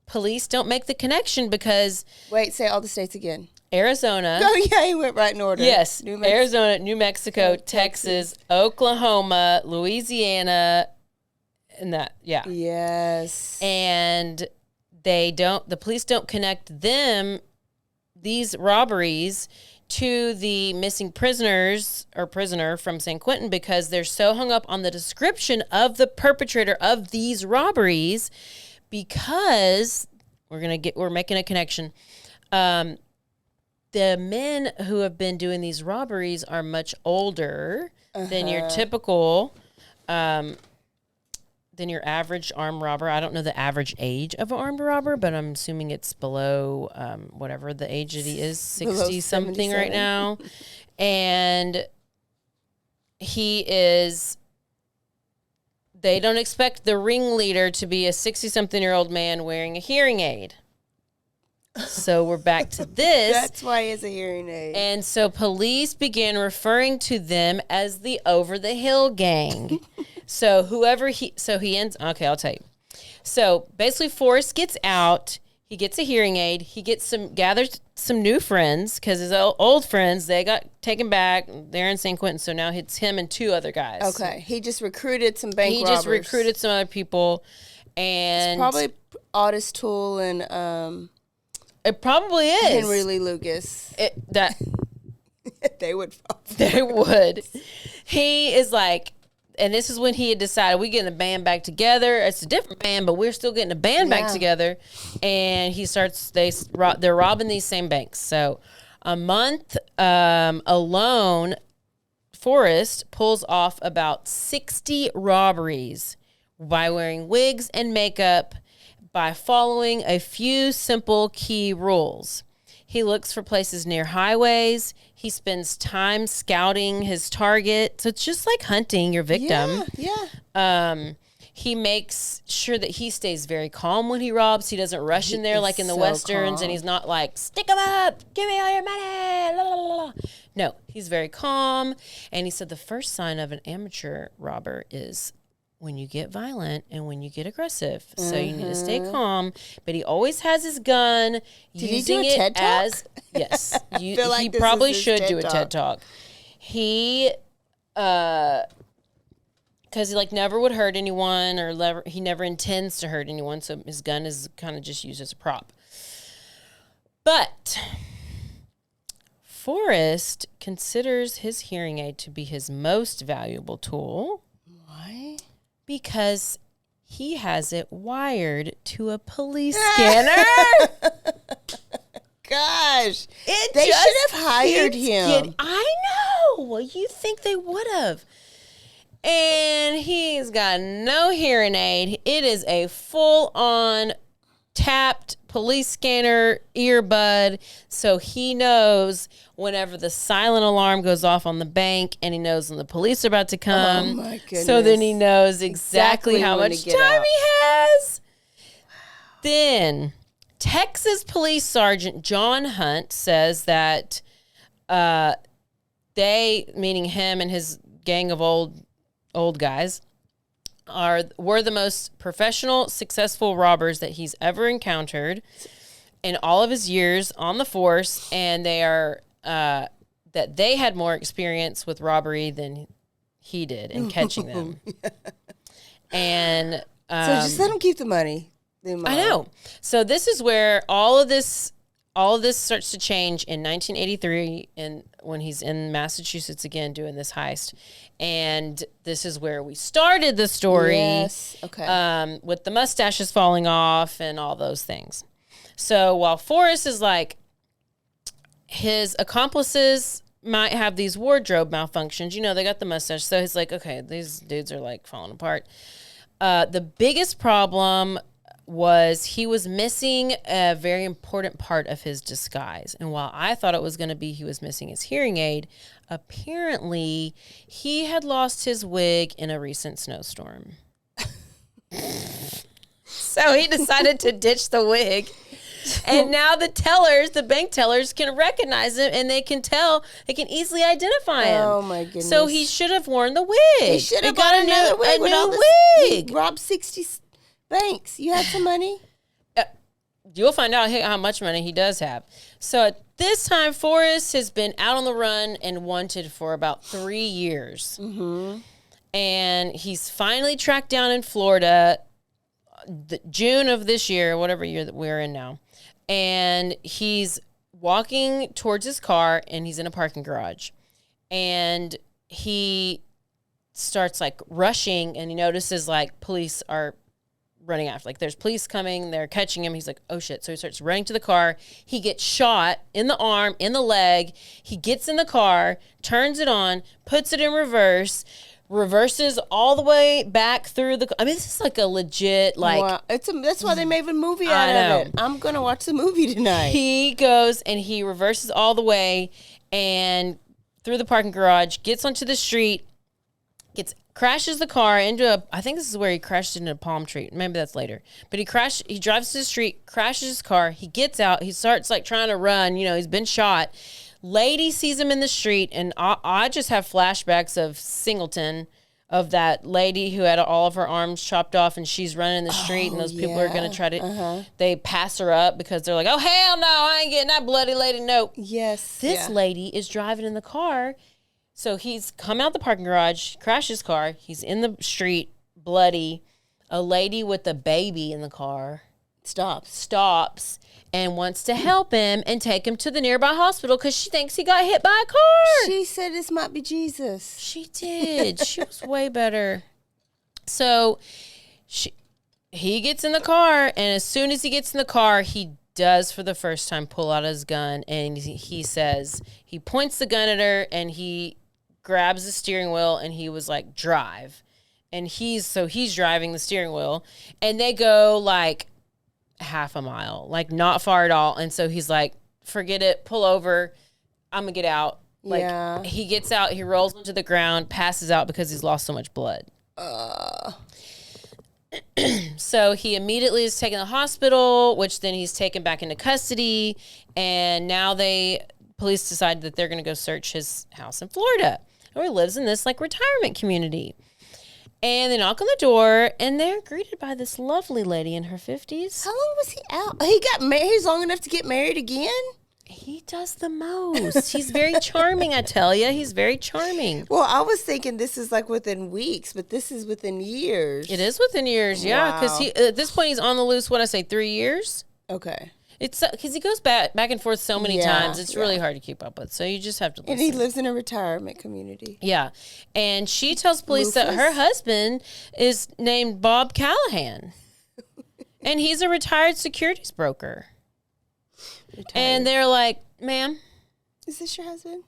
Police don't make the connection because Wait, say all the states again. Arizona. Oh, yeah, he went right in order. Yes, New Mexico. Arizona, New Mexico, Texas, Oklahoma, Louisiana, and that, yeah. Yes. And the police don't connect these robberies to the missing prisoner from San Quentin because they're so hung up on the description of the perpetrator of these robberies because we're making a connection. The men who have been doing these robberies are much older than your typical than your average armed robber. I don't know the average age of an armed robber, but I'm assuming it's below whatever the age that he is, 60 something right now. And they don't expect the ringleader to be a 60-something-year-old man wearing a hearing aid. So we're back to this. That's why he has a hearing aid. And so police began referring to them as the Over the Hill Gang. So I'll tell you. So basically Forrest gets out, he gets a hearing aid, gathers some new friends because his old friends, they got taken back. They're in San Quentin, so now it's him and two other guys. Okay, he just recruited some bank robbers. He just recruited some other people, and it's probably Otis Toole and it probably is Henry Lee Lucas. They would. They would. He is like, and this is when he had decided we're getting the band back together. It's a different band, but we're still getting the band back together. And they're robbing these same banks. So a month alone, Forrest pulls off about 60 robberies by wearing wigs and makeup, by following a few simple key rules. He looks for places near highways. He spends time scouting his target. So it's just like hunting your victim. Yeah. He makes sure that he stays very calm when he robs. He doesn't rush in there like in the Westerns, and he's not like, stick him up, give me all your money. La, la, la, la. No, he's very calm. And he said the first sign of an amateur robber is when you get violent and when you get aggressive. So you need to stay calm. But he always has his gun. Did using he do a TED Talk? Yes. feel like he this probably is his should TED do a TED Talk. He, because he like never would hurt anyone he never intends to hurt anyone. So his gun is kind of just used as a prop. But Forrest considers his hearing aid to be his most valuable tool. Why? Because he has it wired to a police scanner. Gosh. They They should have hired him. I know. You think they would have. And he's got no hearing aid. It is a full-on tapped police scanner earbud, so he knows whenever the silent alarm goes off on the bank, and he knows when the police are about to come. Oh my goodness. So then he knows exactly how when much to time get out. he has. Then Texas Police Sergeant John Hunt says that they, meaning him and his gang of old guys, were the most professional, successful robbers that he's ever encountered in all of his years on the force, and they are that they had more experience with robbery than he did in catching them. And So just let them keep the money. I know. So this is where all of this starts to change in 1983, and when he's in Massachusetts again doing this heist. And this is where we started the story. Yes. Okay. With the mustaches falling off and all those things. So while Forrest is like, his accomplices might have these wardrobe malfunctions. You know, they got the mustache. So he's like, okay, these dudes are like falling apart. The biggest problem was he was missing a very important part of his disguise. And while I thought it was going to be he was missing his hearing aid, apparently he had lost his wig in a recent snowstorm. So he decided to ditch the wig. And now the bank tellers can recognize him, and they can easily identify him. Oh my goodness. So he should have worn the wig. He should have got bought another wig a with all new this. wig. He robbed 60 banks. You had some money? You'll find out how much money he does have. So at this time, Forrest has been out on the run and wanted for about 3 years. Mm-hmm. And he's finally tracked down in Florida, June of this year, whatever year that we're in now. And he's walking towards his car, and he's in a parking garage. And he starts like rushing, and he notices like police are running after. Like there's police coming, they're catching him. He's like, oh shit. So he starts running to the car. He gets shot in the arm, in the leg. He gets in the car, turns it on, puts it in reverses all the way back through I mean, this is like a legit, like... Wow. That's why they made a movie out of it. I'm going to watch the movie tonight. He goes and he reverses all the way and through the parking garage, gets onto the street, crashes the car into I think this is where he crashed into a palm tree. Maybe that's later. But he drives to the street, crashes his car. He gets out. He starts like trying to run. You know, he's been shot. Lady sees him in the street, and I just have flashbacks of Singleton, of that lady who had all of her arms chopped off, and she's running the street, and those people are going to try to, they pass her up because they're like, oh, hell no, I ain't getting that bloody lady. Nope. Yes. This lady is driving in the car. So he's come out the parking garage, crashed his car. He's in the street, bloody. A lady with a baby in the car stops and wants to help him and take him to the nearby hospital because she thinks he got hit by a car. She said this might be Jesus. She did. She was way better. So he gets in the car, and as soon as he gets in the car, he does for the first time pull out his gun, and he says, he points the gun at her, and he grabs the steering wheel, and he was like, drive. And he's driving the steering wheel, and they go like half a mile, like not far at all. And so he's like, forget it, pull over, I'm gonna get out. Like he gets out, he rolls onto the ground, passes out because he's lost so much blood. So he immediately is taken to the hospital, which then he's taken back into custody, and now police decide that they're gonna go search his house in Florida, where he lives in this like retirement community. And they knock on the door, and they're greeted by this lovely lady in her 50s. How long was he out? He got married. He's long enough to get married again? He does the most. He's very charming, I tell you. He's very charming. Well, I was thinking this is like within weeks, but this is within years. It is within years, yeah. Because at this point, he's on the loose, 3 years? Okay. It's because he goes back and forth so many times. It's really hard to keep up with. So you just have to listen. And he lives in a retirement community. Yeah. And she tells police that her husband is named Bob Callahan. And he's a retired securities broker. And they're like, ma'am. Is this your husband?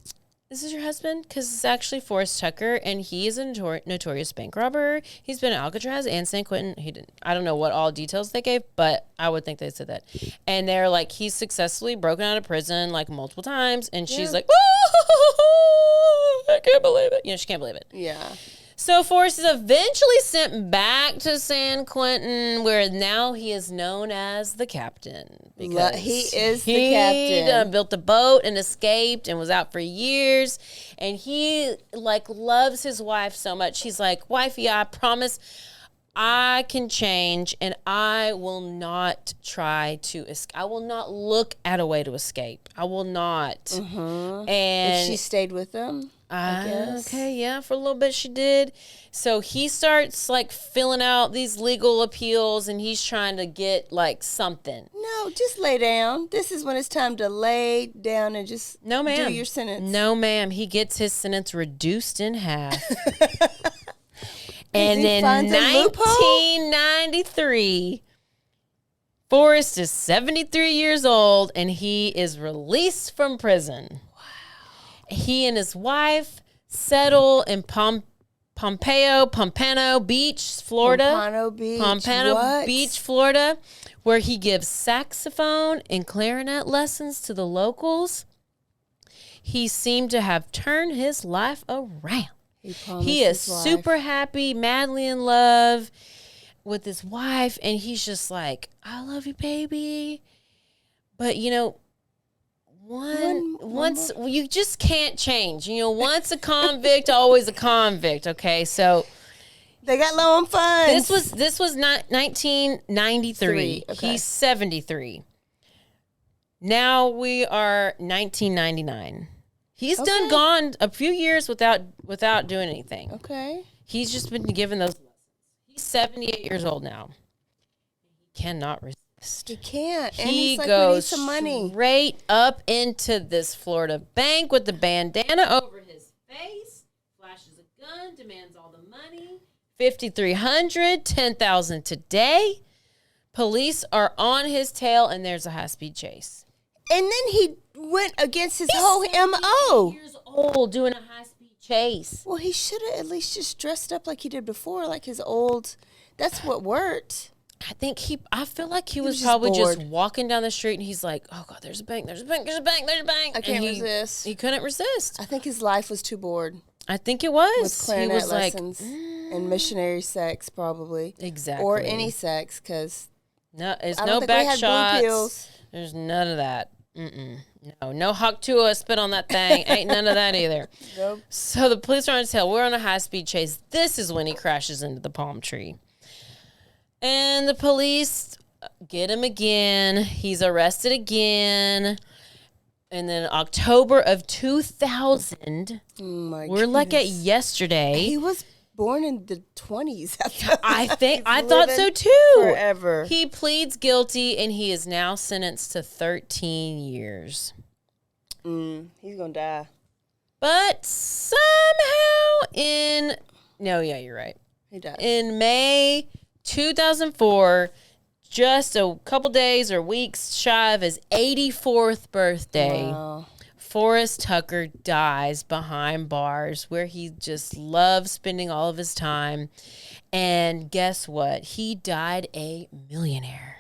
this is your husband? Because it's actually Forrest Tucker, and he is a notorious bank robber. He's been at Alcatraz and San Quentin. I don't know what all details they gave, but I would think they said that. And they're like, he's successfully broken out of prison like multiple times, and she's like, oh, I can't believe it. She can't believe it. Yeah. So Forrest is eventually sent back to San Quentin, where now he is known as the captain. Because he is the captain. He built a boat and escaped and was out for years. And he, loves his wife so much. He's like, wifey, I promise I can change, and I will not try to escape. I will not look at a way to escape. I will not. Mm-hmm. And if she stayed with him? I guess. Okay, yeah, for a little bit she did. So he starts filling out these legal appeals, and he's trying to get something. No, just lay down. This is when it's time to lay down and just do your sentence. No, ma'am. He gets his sentence reduced in half. And in 1993, Forrest is 73 years old, and he is released from prison. He and his wife settle in Pompano Beach, Florida. Pompano Beach, Florida, where he gives saxophone and clarinet lessons to the locals. He seemed to have turned his life around. He is super happy, madly in love with his wife, and he's just like, I love you, baby. But, once you just can't change. Once a convict, always a convict. Okay, so they got low on funds. This was not 1993. Okay. He's 73. Now we are 1999. He's gone a few years without doing anything. Okay. He's just been given those lessons. He's 78 years old now. He cannot resist. He can't. And He he's like, goes we need some money. straight up into this Florida bank with the bandana over his face, flashes a gun, demands all the money. $5,300, $10,000 today. Police are on his tail, and there's a high-speed chase. And then he went against his whole MO. Years old doing a high-speed chase. Well, he should have at least just dressed up like he did before, like his old. That's what worked. I feel like he was just probably bored. just walking down the street, and he's like, oh, God, there's a bank, there's a bank, there's a bank, there's a bank. I can't resist. He couldn't resist. I think his life was too bored. I think it was. With clarinet he was lessons and missionary sex, probably. Exactly. Or any sex, because no, it's I no don't think we back had blue shots. pills. There's none of that. No Hawk Tua spit on that thing. Ain't none of that either. Nope. So the police are on his tail. We're on a high-speed chase. This is when he crashes into the palm tree. And the police get him again. He's arrested again. And then October of 2000, we're like at yesterday. He was born in the 20s. I thought so too. Forever. He pleads guilty, and he is now sentenced to 13 years. He's going to die. But somehow you're right. He died. In May 2004, just a couple days or weeks shy of his 84th birthday, Wow. Forrest Tucker dies behind bars where he just loves spending all of his time. And guess what? He died a millionaire.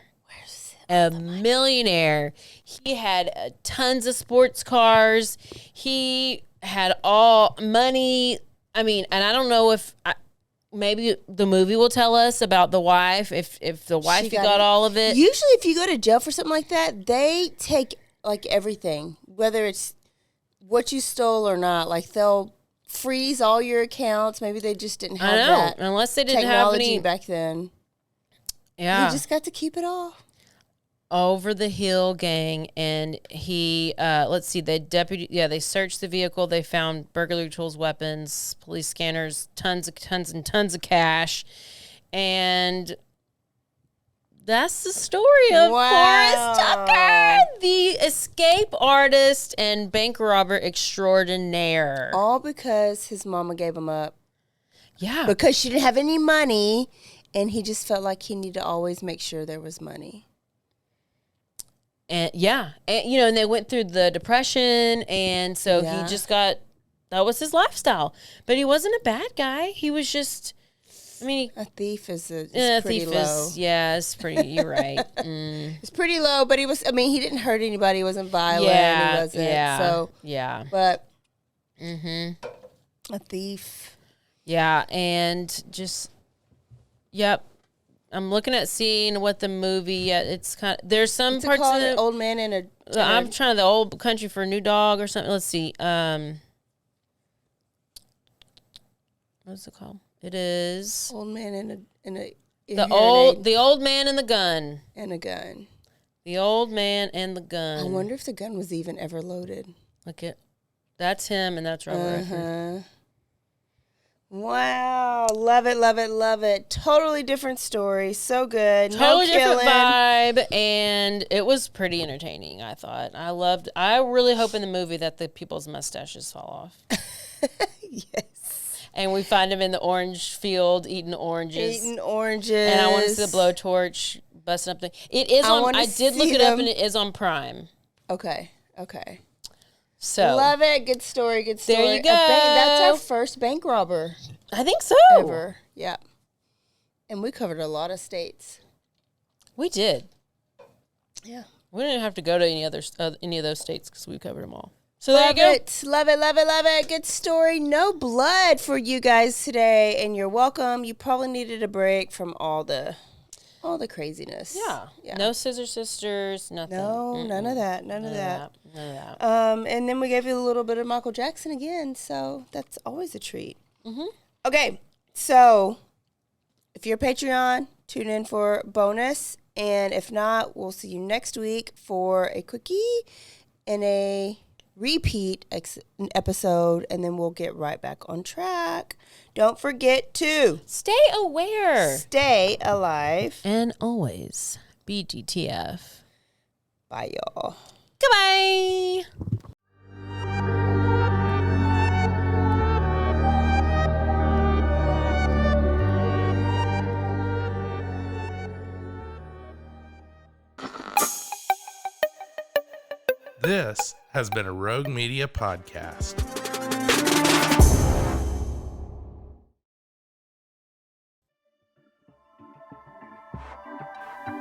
A millionaire. He had tons of sports cars. He had all money. I mean, and I don't know if maybe the movie will tell us about the wife, if the wife got all of it. Usually if you go to jail for something like that, they take everything, whether it's what you stole or not. They'll freeze all your accounts. Maybe they just didn't have that unless they didn't technology have any back then. Yeah. You just got to keep it all. Over the Hill gang, and he they searched the vehicle. They found burglary tools, weapons, police scanners, tons of cash, and that's the story of Forrest Tucker, the escape artist and bank robber extraordinaire. All because his mama gave him up. Yeah, because she didn't have any money, and he just felt like he needed to always make sure there was money. And and they went through the Depression, and so he just got that was his lifestyle. But he wasn't a bad guy. He was just, I mean, a thief is a pretty thief low. it's pretty, you're right. It's pretty low, but he was, I mean, he didn't hurt anybody. He wasn't violent. Yeah, He wasn't. yeah, So, yeah. but Mm-hmm. a thief. Yeah, and just, yep. I'm looking at seeing what the movie. It's kind of, there's some What's it parts called? of An it. old man and a. I'm trying to the old country for a new dog or something. Let's see. What's it called? It is Old man and a. the old man and the gun. And a gun. The old man and the gun. I wonder if the gun was even ever loaded. Look at, that's him and that's Robert Redford. Wow, love it, love it, love it. Totally different story, so good. Totally no different killing. vibe, and it was pretty entertaining. I thought. I really hope in the movie that the people's mustaches fall off. Yes. And we find him in the orange field eating oranges. Eating oranges. And I want to see the blowtorch busting up the. It is on. I did look it up, and it is on Prime. Okay. So Love it. Good story. Good story. There you go. That's our first bank robber I think so. ever. Yeah. And we covered a lot of states. We did. Yeah. We didn't have to go to any of those states because we covered them all. So there you go. Love it, love it, love it. Good story. No blood for you guys today, and you're welcome. You probably needed a break from all the craziness. Yeah. No Scissor Sisters. Nothing. No, none of that. None of that. None of that. And then we gave you a little bit of Michael Jackson again, so that's always a treat. Mm-hmm. Okay, so if you're a Patreon, tune in for bonus, and if not, we'll see you next week for a quickie and a repeat episode, and then we'll get right back on track. Don't forget to Stay aware. stay alive. And always be DTF. Bye, y'all. Goodbye. This has been a Rogue Media podcast.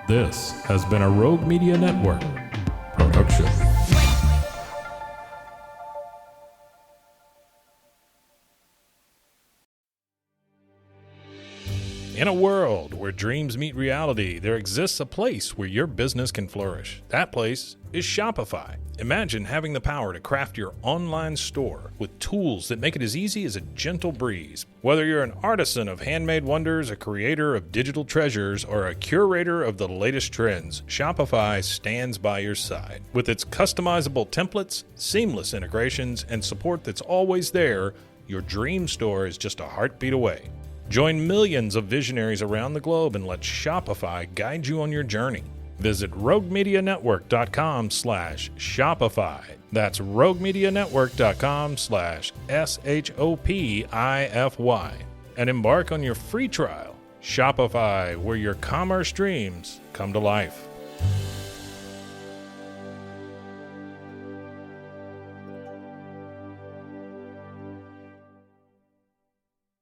This has been a Rogue Media Network production. In a world where dreams meet reality, there exists a place where your business can flourish. That place is Shopify. Imagine having the power to craft your online store with tools that make it as easy as a gentle breeze. Whether you're an artisan of handmade wonders, a creator of digital treasures, or a curator of the latest trends, Shopify stands by your side. With its customizable templates, seamless integrations, and support that's always there, your dream store is just a heartbeat away. Join millions of visionaries around the globe and let Shopify guide you on your journey. Visit roguemedianetwork.com/Shopify. That's roguemedianetwork.com/SHOPIFY. And embark on your free trial. Shopify, where your commerce dreams come to life.